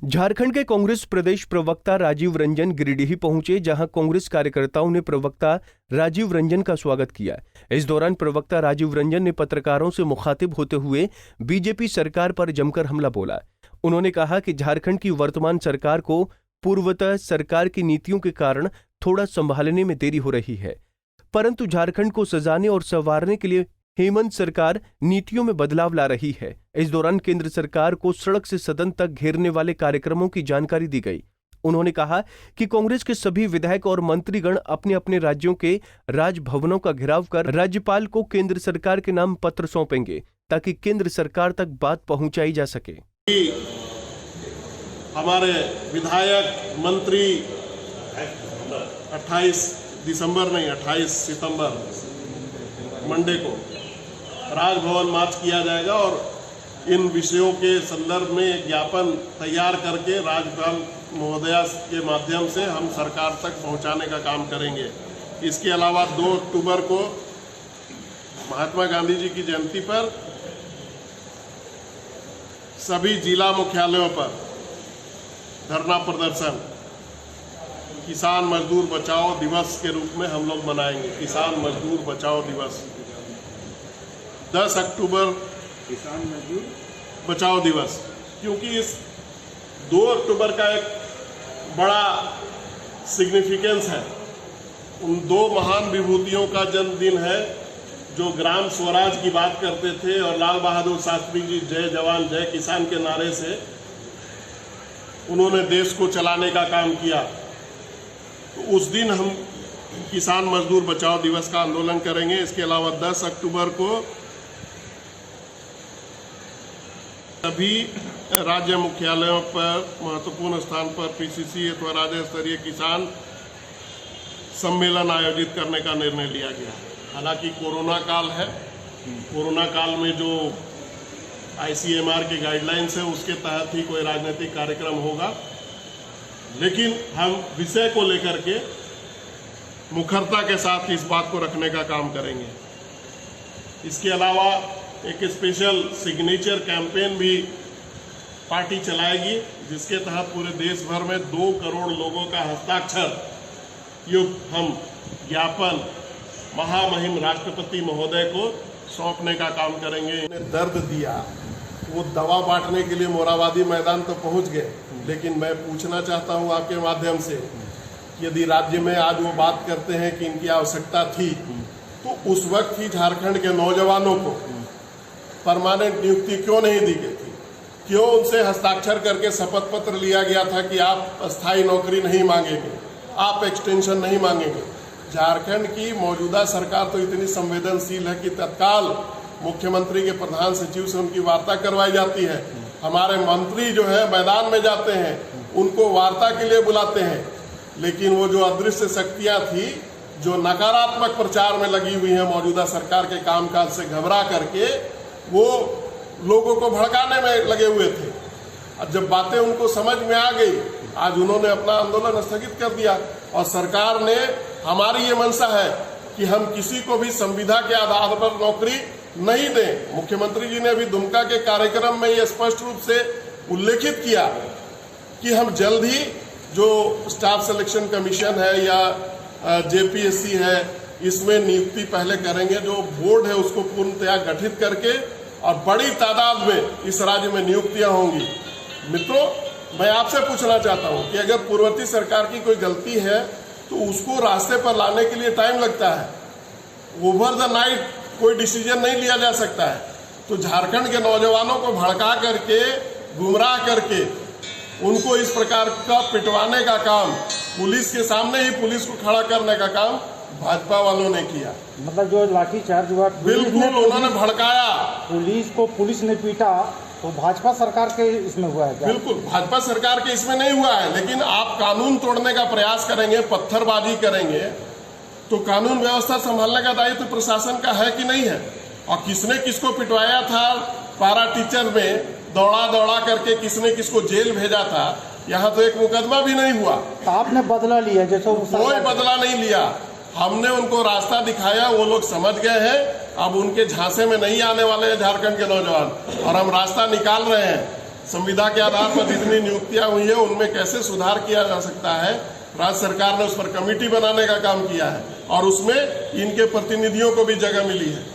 झारखंड के कांग्रेस प्रदेश प्रवक्ता राजीव रंजन गिरिडीह पहुंचे, जहां कांग्रेस कार्यकर्ताओं ने प्रवक्ता राजीव रंजन का स्वागत किया। इस दौरान प्रवक्ता राजीव रंजन ने पत्रकारों से मुखातिब होते हुए बीजेपी सरकार पर जमकर हमला बोला। उन्होंने कहा कि झारखंड की वर्तमान सरकार को पूर्वतः सरकार की नीतियों के कारण थोड़ा संभालने में देरी हो रही है, परंतु झारखंड को सजाने और संवारने के लिए हेमंत सरकार नीतियों में बदलाव ला रही है। इस दौरान केंद्र सरकार को सड़क से सदन तक घेरने वाले कार्यक्रमों की जानकारी दी गई। उन्होंने कहा कि कांग्रेस के सभी विधायक और मंत्रीगण अपने अपने राज्यों के राजभवनों का घेराव कर राज्यपाल को केंद्र सरकार के नाम पत्र सौंपेंगे, ताकि केंद्र सरकार तक बात पहुंचाई जा सके। हमारे विधायक मंत्री 28 सितंबर मंडे को राजभवन मार्च किया जाएगा और इन विषयों के संदर्भ में ज्ञापन तैयार करके राज्यपाल महोदया के माध्यम से हम सरकार तक पहुंचाने का काम करेंगे। इसके अलावा 2 अक्टूबर को महात्मा गांधी जी की जयंती पर सभी जिला मुख्यालयों पर धरना प्रदर्शन किसान मजदूर बचाओ दिवस के रूप में हम लोग मनाएंगे। किसान मजदूर बचाओ दिवस 10 अक्टूबर किसान मजदूर बचाओ दिवस, क्योंकि इस 2 अक्टूबर का एक बड़ा सिग्निफिकेंस है। उन 2 महान विभूतियों का जन्मदिन है जो ग्राम स्वराज की बात करते थे और लाल बहादुर शास्त्री जी जय जवान जय किसान के नारे से उन्होंने देश को चलाने का काम किया। तो उस दिन हम किसान मजदूर बचाओ दिवस का आंदोलन करेंगे। इसके अलावा 10 अक्टूबर को सभी राज्य मुख्यालयों पर महत्वपूर्ण स्थान पर पीसीसी अथवा राज्य स्तरीय किसान सम्मेलन आयोजित करने का निर्णय लिया गया। हालांकि कोरोना काल है, कोरोना काल में जो ICMR की गाइडलाइंस है उसके तहत ही कोई राजनीतिक कार्यक्रम होगा, लेकिन हम विषय को लेकर के मुखरता के साथ इस बात को रखने का काम करेंगे। इसके अलावा एक स्पेशल सिग्नेचर कैंपेन भी पार्टी चलाएगी, जिसके तहत पूरे देश भर में 2 करोड़ लोगों का हस्ताक्षर युक्त हम ज्ञापन महामहिम राष्ट्रपति महोदय को सौंपने का काम करेंगे। इन्हें दर्द दिया, वो दवा बांटने के लिए मोराबादी मैदान तो पहुंच गए, लेकिन मैं पूछना चाहता हूं आपके माध्यम से, यदि राज्य में आज वो बात करते हैं कि इनकी आवश्यकता थी, तो उस वक्त ही झारखंड के नौजवानों को परमानेंट नियुक्ति क्यों नहीं दी गई थी? क्यों उनसे हस्ताक्षर करके शपथ पत्र लिया गया था कि आप अस्थायी नौकरी नहीं मांगेंगे, आप एक्सटेंशन नहीं मांगेंगे? झारखंड की मौजूदा सरकार तो इतनी संवेदनशील है कि तत्काल मुख्यमंत्री के प्रधान सचिव से उनकी वार्ता करवाई जाती है। हमारे मंत्री जो है मैदान में जाते हैं, उनको वार्ता के लिए बुलाते हैं, लेकिन वो जो अदृश्य शक्तियां थी जो नकारात्मक प्रचार में लगी हुई है मौजूदा सरकार के कामकाज से घबरा करके वो लोगों को भड़काने में लगे हुए थे। अब जब बातें उनको समझ में आ गई, आज उन्होंने अपना आंदोलन स्थगित कर दिया और सरकार ने, हमारी ये मंशा है कि हम किसी को भी संविदा के आधार पर नौकरी नहीं दें। मुख्यमंत्री जी ने अभी दुमका के कार्यक्रम में ये स्पष्ट रूप से उल्लेखित किया कि हम जल्द ही जो स्टाफ सिलेक्शन कमीशन है या JPSC है, इसमें नियुक्ति पहले करेंगे। जो बोर्ड है उसको पूर्णतया गठित करके और बड़ी तादाद में इस राज्य में नियुक्तियां होंगी। मित्रों, मैं आपसे पूछना चाहता हूं कि अगर पूर्ववर्ती सरकार की कोई गलती है तो उसको रास्ते पर लाने के लिए टाइम लगता है, ओवर द नाइट कोई डिसीजन नहीं लिया जा सकता है। तो झारखंड के नौजवानों को भड़का करके, गुमराह करके उनको इस प्रकार का पिटवाने का काम, पुलिस के सामने ही पुलिस को खड़ा करने का काम भाजपा वालों ने किया। मतलब जो लाठीचार्ज हुआ, बिल्कुल उन्होंने भड़काया, पुलिस ने पीटा, तो भाजपा सरकार के इसमें हुआ है क्या? बिल्कुल भाजपा सरकार के इसमें नहीं हुआ है, लेकिन आप कानून तोड़ने का प्रयास करेंगे, पत्थरबाजी करेंगे, तो कानून व्यवस्था संभालने का दायित्व प्रशासन का है कि नहीं है? और किसने किसको पिटवाया था पारा टीचर में, दौड़ा दौड़ा करके किसने किसको जेल भेजा था, यहाँ तो एक मुकदमा भी नहीं हुआ। तो आपने बदला लिया? जैसे कोई बदला नहीं लिया, हमने उनको रास्ता दिखाया, वो लोग समझ गए हैं। अब उनके झांसे में नहीं आने वाले हैं झारखंड के नौजवान, और हम रास्ता निकाल रहे हैं। संविदा के आधार पर जितनी नियुक्तियां हुई है उनमें कैसे सुधार किया जा सकता है। राज्य सरकार ने उस पर कमेटी बनाने का काम किया है और उसमें इनके प्रतिनिधियों को भी जगह मिली है।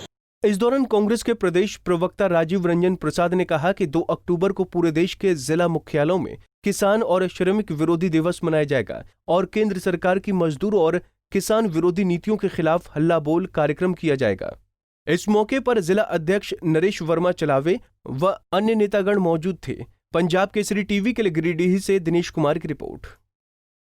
इस दौरान कांग्रेस के प्रदेश प्रवक्ता राजीव रंजन प्रसाद ने कहा कि 2 अक्टूबर को पूरे देश के जिला मुख्यालयों में किसान और श्रमिक विरोधी दिवस मनाया जाएगा और केंद्र सरकार की मजदूर और किसान विरोधी नीतियों के खिलाफ हल्ला बोल कार्यक्रम किया जाएगा। इस मौके पर जिला अध्यक्ष नरेश वर्मा चलावे व अन्य नेतागण मौजूद थे। पंजाब केसरी टीवी के लिए गिरिडीह से दिनेश कुमार की रिपोर्ट।